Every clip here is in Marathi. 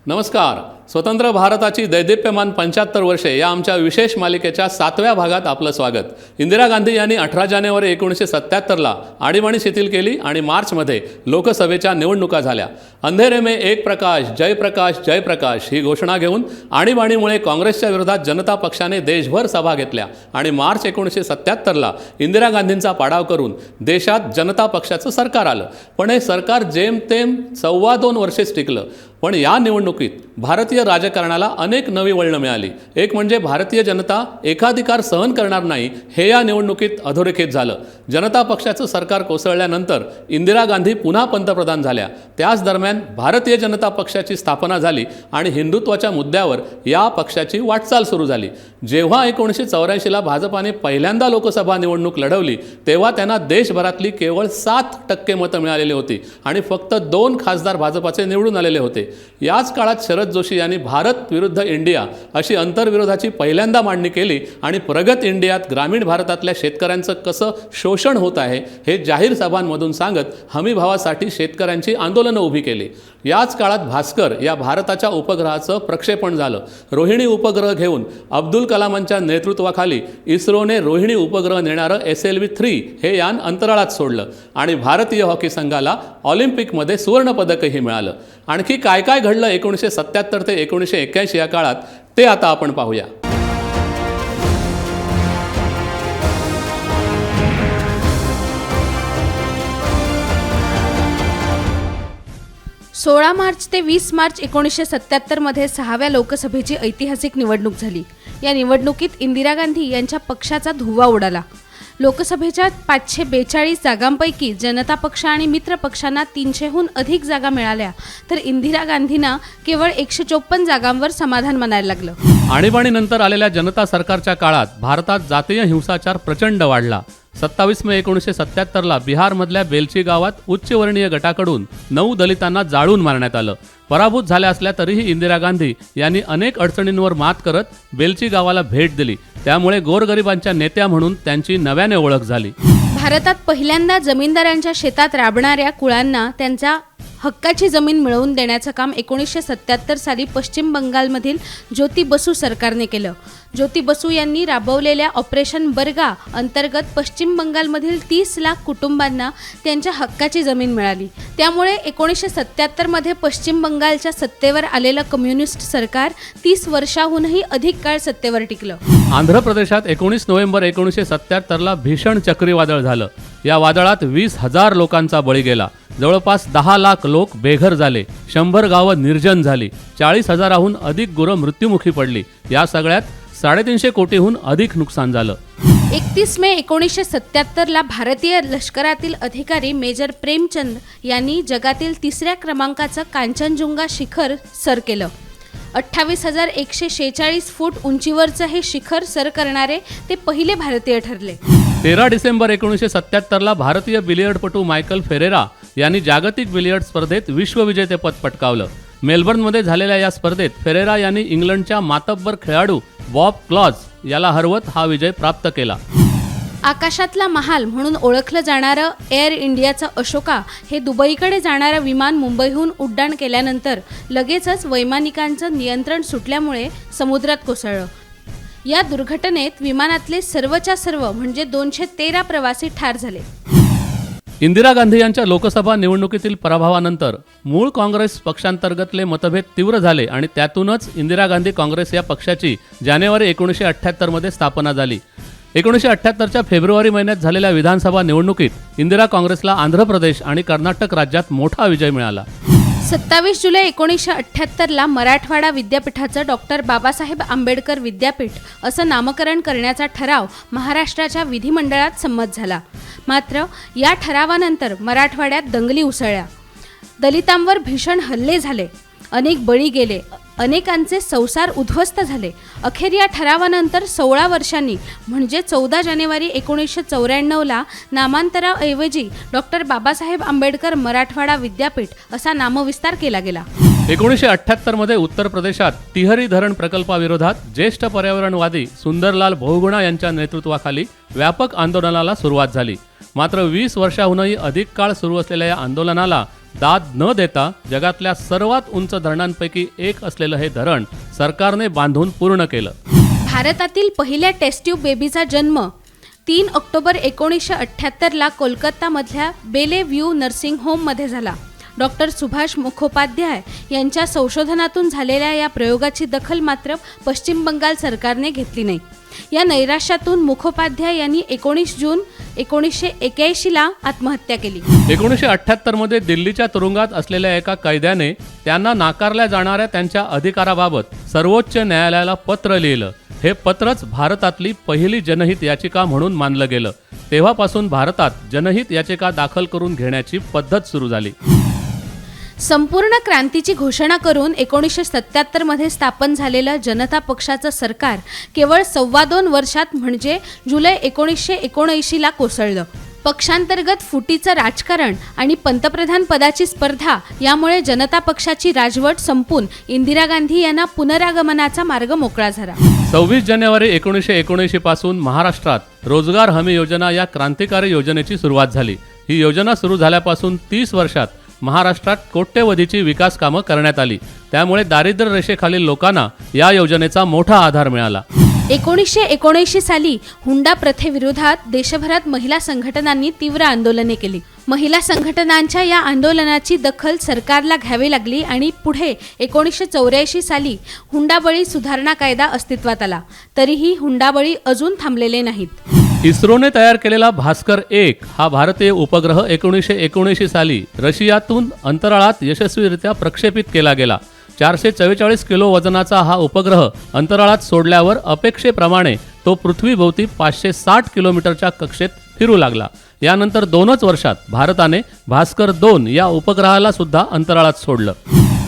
नमस्कार. स्वतंत्र भारताची दैदिप्यमान 75 वर्षे या आमच्या विशेष मालिकेच्या 7व्या भागात आपलं स्वागत. इंदिरा गांधी यांनी 18 जानेवारी 1977ला आणीबाणी शिथिल केली आणि मार्चमध्ये लोकसभेच्या निवडणुका झाल्या. अंधेरे में एक प्रकाश जय प्रकाश जय प्रकाश ही घोषणा घेऊन आणीबाणीमुळे काँग्रेसच्या विरोधात जनता पक्षाने देशभर सभा घेतल्या आणि मार्च 1977ला इंदिरा गांधींचा पाडाव करून देशात जनता पक्षाचं सरकार आलं. पण हे सरकार जेमतेम 2.25 वर्षेच टिकलं. पण या निवडणुकीत भारतीय राजकारणाला अनेक नवी वळणं मिळाली. एक म्हणजे भारतीय जनता एकाधिकार सहन करणार नाही हे या निवडणुकीत अधोरेखित झालं. जनता पक्षाचं सरकार कोसळल्यानंतर इंदिरा गांधी पुन्हा पंतप्रधान झाल्या. त्याच दरम्यान भारतीय जनता पक्षाची स्थापना झाली आणि हिंदुत्वाच्या मुद्द्यावर या पक्षाची वाटचाल सुरू झाली. जेव्हा 1984ला भाजपाने पहिल्यांदा लोकसभा निवडणूक लढवली तेव्हा त्यांना देशभरातली केवळ 7% मतं मिळालेली होती आणि फक्त 2 खासदार भाजपाचे निवडून आलेले होते. याच काळात शरद जोशी यांनी भारत विरुद्ध इंडिया अशी अंतर्विरोधाची पहिल्यांदा मांडणी केली आणि प्रगत इंडियात ग्रामीण भारतातल्या शेतकऱ्यांचं कसं शोषण होत आहे हे जाहीर सभांमधून सांगत हमीभावासाठी शेतकऱ्यांची आंदोलनं उभी केली. याच काळात भास्कर या भारताच्या उपग्रहाचं प्रक्षेपण झालं. रोहिणी उपग्रह घेऊन अब्दुल कलामांच्या नेतृत्वाखाली इस्रोने रोहिणी उपग्रह नेणारं SLV-3 हे यान अंतराळात सोडलं आणि भारतीय हॉकी संघाला ऑलिम्पिकमध्ये सुवर्णपदकही मिळालं. आणखी काय काय घडलं 1977 ते 1981 या काळात ते आता आपण पाहूया. 16 मार्च ते 20 मार्च 1977 मध्ये 6व्या लोकसभेची ऐतिहासिक निवडणूक झाली. या निवडणुकीत इंदिरा गांधी यांच्या पक्षाचा धुव्वा उडाला. लोकसभेच्या 542 जागांपैकी जनता पक्ष आणि मित्र पक्षांना 300हून अधिक जागा मिळाल्या, तर इंदिरा गांधींना केवळ 154 जागांवर समाधान मानायला लागलं. आणीबाणीनंतर आलेल्या जनता सरकारच्या काळात भारतात जातीय हिंसाचार प्रचंड वाढला. 27 मे 1977ला बिहारमधल्या बेलची गावात उच्चवर्णीय गटाकडून 9 दलितांना जाळून मारण्यात आलं. पराभूत झाल्या असल्या तरीही इंदिरा गांधी यांनी अनेक अडचणींवर मात करत बेलची गावाला भेट दिली. त्यामुळे गोरगरिबांच्या नेत्या म्हणून त्यांची नव्याने ओळख झाली. भारतात पहिल्यांदा जमीनदारांच्या शेतात राबणाऱ्या कुळांना त्यांच्या हक्काची जमीन मिळवून देण्याचं काम 1977 साली पश्चिम बंगालमधील ज्योती बसू सरकारने केलं. ज्योती बसू यांनी राबवलेल्या ऑपरेशन बर्गा अंतर्गत पश्चिम बंगालमधील 30 लाख कुटुंबांना त्यांच्या हक्काची जमीन मिळाली. त्यामुळे 1977 मध्ये पश्चिम बंगालच्या सत्तेवर आलेलं कम्युनिस्ट सरकार 30 वर्षाहूनही अधिक काळ सत्तेवर टिकलं. आंध्र प्रदेशात 19 नोव्हेंबर 1977ला भीषण चक्रीवादळ झालं. या वादळात 20,000 लोकांचा बळी गेला. जवळपास 10 लाख लोक बेघर झाले. 100 गावं निर्जन झाली. 40,000हून अधिक गुरं मृत्युमुखी पडली. या सगळ्यात 350 कोटीहून अधिक नुकसान झालं. 31 मे 1977ला भारतीय लष्करातील अधिकारी मेजर प्रेमचंद यांनी जगातील 3ऱ्या क्रमांकाचं कांचनजुंगा शिखर सर केलं. 28,146 फूट उंचीवरचं हे शिखर सर करणारे ते पहिले भारतीय ठरले. 13 डिसेंबर 1977ला भारतीय बिलियर्डपटू मायकल फेरेरा यांनी जागतिक बिलियर्ड स्पर्धेत विश्वविजेतेपद पटकावलं. मेलबर्नमध्ये झालेल्या या स्पर्धेत फेरेरा यांनी इंग्लंडच्या मातब्बर खेळाडू बॉब क्लॉज याला हरवत हा विजय प्राप्त केला. आकाशातला महाल म्हणून ओळखलं जाणारं एअर इंडियाचं अशोका हे दुबईकडे जाणारं विमान मुंबईहून उड्डाण केल्यानंतर लगेचच वैमानिकांचं नियंत्रण सुटल्यामुळे समुद्रात कोसळलं. या दुर्घटनेत विमानातले सर्वच्या सर्व म्हणजे 213 प्रवासी ठार झाले. इंदिरा गांधी यांच्या लोकसभा निवडणुकीतील पराभवानंतर मूळ काँग्रेस पक्षांतर्गतले मतभेद तीव्र झाले आणि त्यातूनच इंदिरा गांधी काँग्रेस या पक्षाची जानेवारी 1978 मध्ये स्थापना झाली. 1978च्या फेब्रुवारी महिन्यात झालेल्या विधानसभा निवडणुकीत इंदिरा काँग्रेसला आंध्र प्रदेश आणि कर्नाटक राज्यात मोठा विजय मिळाला. 27 जुलै 1978ला मराठवाडा विद्यापीठाचं डॉक्टर बाबासाहेब आंबेडकर विद्यापीठ असं नामकरण करण्याचा ठराव महाराष्ट्राच्या विधिमंडळात संमत झाला. मात्र या ठरावानंतर मराठवाड्यात दंगली उसळल्या. दलितांवर भीषण हल्ले झाले. अनेक बळी गेले. अनेकांचे संसार उद्ध्वस्त झाले. अखेर या ठरावानंतर 16 वर्षांनी म्हणजे 14 जानेवारी 1994ला नामांतराऐवजी डॉक्टर बाबासाहेब आंबेडकर मराठवाडा विद्यापीठ असा नामविस्तार केला गेला. 1978 मध्ये उत्तर प्रदेशात तिहरी धरण प्रकल्पाविरोधात ज्येष्ठ पर्यावरणवादी सुंदरलाल बहुगुणा यांच्या नेतृत्वाखाली व्यापक आंदोलनाला सुरुवात झाली. मात्र 20 वर्षाहूनही अधिक काळ सुरू असलेल्या या आंदोलनाला दाद न देता जगातल्या सर्वात उंच धरणांपैकी एक असलेलं हे धरण सरकारने बांधून पूर्ण केलं. भारतातील पहिल्या टेस्ट ट्यूब बेबीचा जन्म 3 ऑक्टोबर 1978ला कोलकातामधल्या बेले व्ह्यू नर्सिंग होममध्ये झाला. डॉक्टर सुभाष मुखोपाध्याय यांच्या संशोधनातून झालेल्या या प्रयोगाची दखल मात्र पश्चिम बंगाल सरकारने घेतली नाही. या नैराश्यातून मुखोपाध्याय यांनी 19 जून 1981ला आत्महत्या केली. 1978 मध्ये दिल्लीच्या तुरुंगात असलेल्या एका कैद्याने त्यांना नाकारल्या जाणाऱ्या त्यांच्या अधिकाराबाबत सर्वोच्च न्यायालयाला पत्र लिहिलं. हे पत्रच भारतातली पहिली जनहित याचिका म्हणून मानलं गेलं. तेव्हापासून भारतात जनहित याचिका दाखल करून घेण्याची पद्धत सुरू झाली. संपूर्ण क्रांतीची घोषणा करून 1977 मध्ये स्थापन झालेलं जनता पक्षाचं सरकार केवळ 2.25 वर्षात म्हणजे जुलै 1979ला कोसळलं. पक्षांतर्गत फुटीचं राजकारण आणि पंतप्रधान पदाची स्पर्धा यामुळे जनता पक्षाची राजवट संपून इंदिरा गांधी यांना पुनरागमनाचा मार्ग मोकळा झाला. 26 जानेवारी 1979 पासून महाराष्ट्रात रोजगार हमी योजना या क्रांतिकारी योजनेची सुरुवात झाली. ही योजना सुरू झाल्यापासून 30 वर्षात महाराष्ट्रात कोट्यवधीची विकास कामं करण्यात आली. त्यामुळे दारिद्र्य रेषेखालील लोकांना या योजनेचा मोठा आधार मिळाला. 1979 साली हुंडा प्रथेविरोधात देशभरात महिला संघटनांनी तीव्र आंदोलने केली. महिला संघटनांच्या या आंदोलनाची दखल सरकारला घ्यावी लागली आणि पुढे 1984 साली हुंडाबळी सुधारणा कायदा अस्तित्वात आला. तरीही हुंडाबळी अजून थांबलेले नाहीत. इस्रोने तयार केलेला भास्कर 1 हा भारतीय उपग्रह 1979 साली रशियातून अंतराळात यशस्वीरित्या प्रक्षेपित केला गेला. 444 किलो वजनाचा हा उपग्रह अंतराळात सोडल्यावर अपेक्षेप्रमाणे तो पृथ्वीभोवती 560 किलोमीटरच्या कक्षेत फिरू लागला. यानंतर 2च वर्षात भारताने भास्कर 2 या उपग्रहाला सुद्धा अंतराळात सोडलं.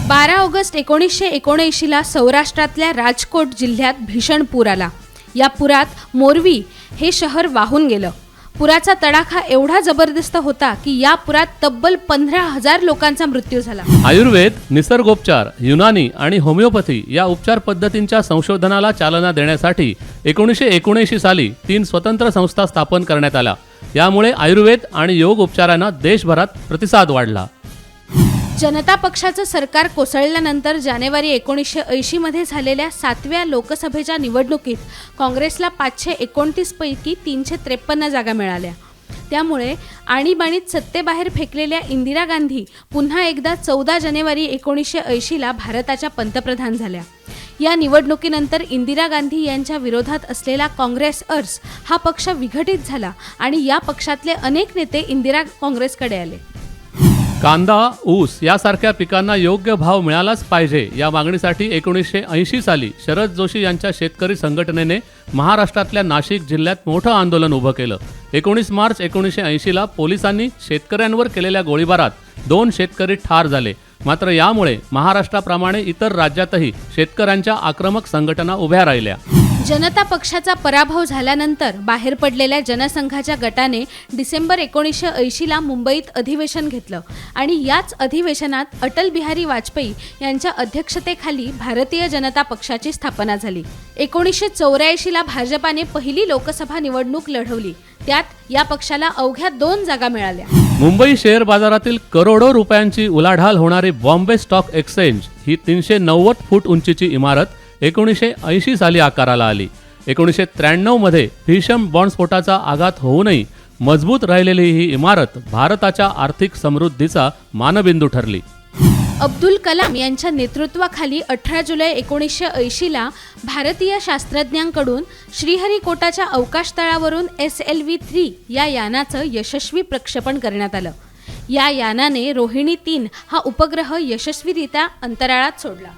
12 ऑगस्ट 1979ला सौराष्ट्रातल्या राजकोट जिल्ह्यात भीषण पूर आला. या पुरात मोरवी हे शहर वाहून गेलं. पुराचा तडाखा एवढा जबरदस्त होता की या पुरात तब्बल 15,000 लोकांचा मृत्यू झाला. आयुर्वेद, निसर्गोपचार, युनानी आणि होमिओपॅथी या उपचार पद्धतींच्या संशोधनाला चालना देण्यासाठी 1979 साली 3 स्वतंत्र संस्था स्थापन करण्यात आल्या. यामुळे आयुर्वेद आणि योग उपचारांना देशभरात प्रतिसाद वाढला. जनता पक्षाचं सरकार कोसळल्यानंतर जानेवारी 1980 मध्ये झालेल्या 7व्या लोकसभेच्या निवडणुकीत काँग्रेसला 529 पैकी 353 जागा मिळाल्या. त्यामुळे आणीबाणीत सत्तेबाहेर फेकलेल्या इंदिरा गांधी पुन्हा एकदा 14 जानेवारी 1980ला भारताच्या पंतप्रधान झाल्या. या निवडणुकीनंतर इंदिरा गांधी यांच्या विरोधात असलेला काँग्रेस अर्ज हा पक्ष विघटित झाला आणि या पक्षातले अनेक नेते इंदिरा काँग्रेसकडे आले. कांदा, ऊस यासारख्या पिकांना योग्य भाव मिळालाच पाहिजे या मागणीसाठी 1980 साली शरद जोशी यांच्या शेतकरी संघटनेने महाराष्ट्रातल्या नाशिक जिल्ह्यात मोठं आंदोलन उभं केलं. 19 मार्च 1980ला पोलिसांनी शेतकऱ्यांवर केलेल्या गोळीबारात 2 शेतकरी ठार झाले. मात्र यामुळे महाराष्ट्राप्रमाणे इतर राज्यातही शेतकऱ्यांच्या आक्रमक संघटना उभ्या राहिल्या. जनता पक्षाचा पराभव झाल्यानंतर बाहेर पडलेल्या जनसंघाच्या गटाने डिसेंबर 1980ला मुंबईत अधिवेशन घेतलं आणि याच अधिवेशनात अटल बिहारी वाजपेयी यांच्या अध्यक्षतेखाली भारतीय जनता पक्षाची स्थापना झाली. 1984ला भाजपाने पहिली लोकसभा निवडणूक लढवली. त्यात या पक्षाला अवघ्या 2 जागा मिळाल्या. मुंबई शेअर बाजारातील करोडो रुपयांची उलाढाल होणारी बॉम्बे स्टॉक एक्सचेंज ही 390 फूट उंचीची इमारत 1980 साली आकाराला आली. 1993 मध्ये भीषण बॉम्बस्फोटाचा आघात होऊनही मजबूत राहिलेली ही इमारत भारताच्या आर्थिक समृद्धीचा मानबिंदू ठरली. अब्दुल कलाम यांच्या नेतृत्वाखाली 18 जुलै 1980ला भारतीय शास्त्रज्ञांकडून श्रीहरिकोटाच्या अवकाश तळावरून SLV-3 या यानाचं यशस्वी प्रक्षेपण करण्यात आलं. या यानाने रोहिणी 3 हा उपग्रह यशस्वीरित्या अंतराळात सोडला.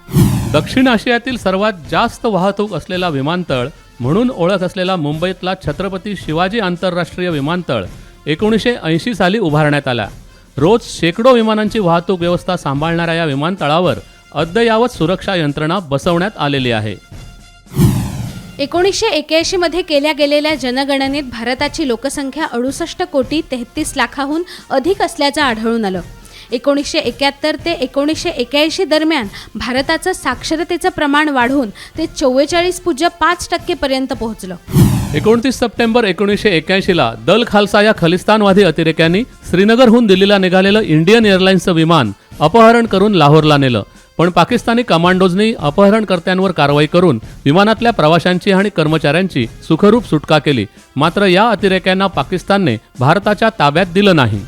दक्षिण आशियातील सर्वात जास्त वाहतूक असलेला विमानतळ म्हणून ओळख असलेला मुंबईतला छत्रपती शिवाजी आंतरराष्ट्रीय विमानतळ 1980 साली उभारण्यात आला. रोज शेकडो विमानांची वाहतूक व्यवस्था सांभाळणाऱ्या या विमानतळावर अद्ययावत सुरक्षा यंत्रणा बसवण्यात आलेली आहे. 1981 मध्ये केल्या गेलेल्या जनगणनेत भारताची लोकसंख्या 68 कोटी 33 लाखाहून अधिक असल्याचं आढळून आलं. 1971 ते 1981 दरम्यान भारताचं साक्षरतेचं प्रमाण वाढून ते 44.5% पर्यंत पोहोचलं. 29 सप्टेंबर 1981ला दल खालसा या खलिस्तानवादी अतिरेक्यांनी श्रीनगरहून दिल्लीला निघालेलं इंडियन एअरलाइन्सचं विमान अपहरण करून लाहोरला नेलं. पण पाकिस्तानी कमांडोजनी अपहरणकर्त्यांवर कारवाई करून विमानातल्या प्रवाशांची आणि कर्मचाऱ्यांची सुखरूप सुटका केली. मात्र या अतिरेक्यांना पाकिस्तानने भारताच्या ताब्यात दिलं नाही.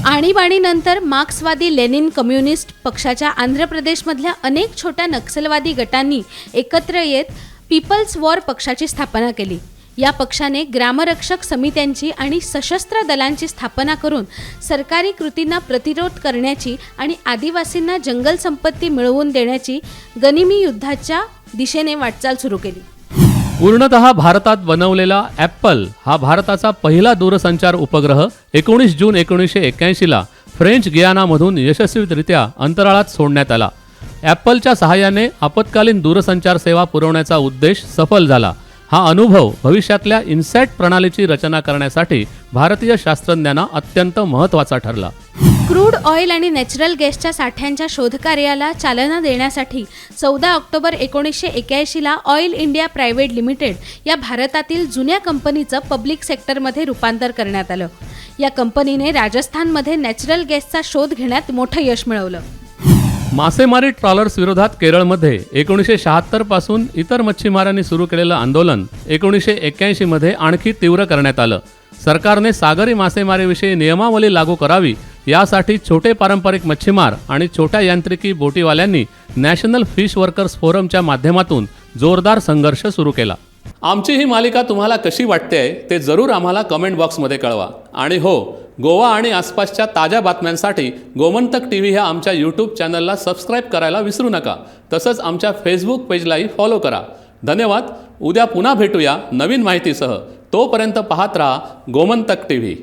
आणीबाणीनंतर मार्क्सवादी लेनिन कम्युनिस्ट पक्षाच्या आंध्र प्रदेशमधल्या अनेक छोट्या नक्षलवादी गटांनी एकत्र येत पीपल्स वॉर पक्षाची स्थापना केली. या पक्षाने ग्रामरक्षक समित्यांची आणि सशस्त्र दलांची स्थापना करून सरकारी कृतींना प्रतिरोध करण्याची आणि आदिवासींना जंगल संपत्ती मिळवून देण्याची गनिमी युद्धाच्या दिशेने वाटचाल सुरू केली. पूर्णतः भारतात बनवलेला ॲपल हा भारताचा पहिला दूरसंचार उपग्रह 19 जून 1981ला फ्रेंच गियानामधून यशस्वीरित्या अंतराळात सोडण्यात आला. ॲपलच्या सहाय्याने आपत्कालीन दूरसंचार सेवा पुरवण्याचा उद्देश सफल झाला. हा अनुभव भविष्यातल्या इन्सॅट प्रणालीची रचना करण्यासाठी भारतीय शास्त्रज्ञांना अत्यंत महत्त्वाचा ठरला. क्रूड ऑइल आणि नॅचरल गॅसच्या साठ्यांच्या शोधकार्याला चालना देण्यासाठी 14 ऑक्टोबर 1981ला ऑइल इंडिया प्रायव्हेट लिमिटेड या भारतातील जुन्या कंपनीचं पब्लिक सेक्टरमध्ये रूपांतर करण्यात आलं. या कंपनीने राजस्थानमध्ये नॅचरल गॅसचा शोध घेण्यात मोठं यश मिळवलं. मासेमारी ट्रॉलर्स विरोधात केरळमध्ये 1976 पासून इतर मच्छीमारांनी सुरू केलेलं आंदोलन 1981 मध्ये आणखी तीव्र करण्यात आलं. सरकारने सागरी मासेमारीविषयी नियमावली लागू करावी यासाठी छोटे पारंपरिक मच्छीमार आणि छोट्या यांत्रिकी बोटीवाल्यांनी नॅशनल फिश वर्कर्स फोरमच्या माध्यमातून जोरदार संघर्ष सुरू केला. आमची ही मालिका तुम्हाला कशी वाटते ते जरूर आम्हाला कमेंट बॉक्समध्ये कळवा. आणि हो, गोवा आणि आसपासच्या ताज्या बातम्यांसाठी गोमंतक टीव्ही ह्या आमच्या यूट्यूब चॅनलला सबस्क्राईब करायला विसरू नका. तसंच आमच्या फेसबुक पेजलाही फॉलो करा. धन्यवाद. उद्या पुन्हा भेटूया नवीन माहितीसह. तोपर्यंत पाहत राहा गोमंतक टीव्ही.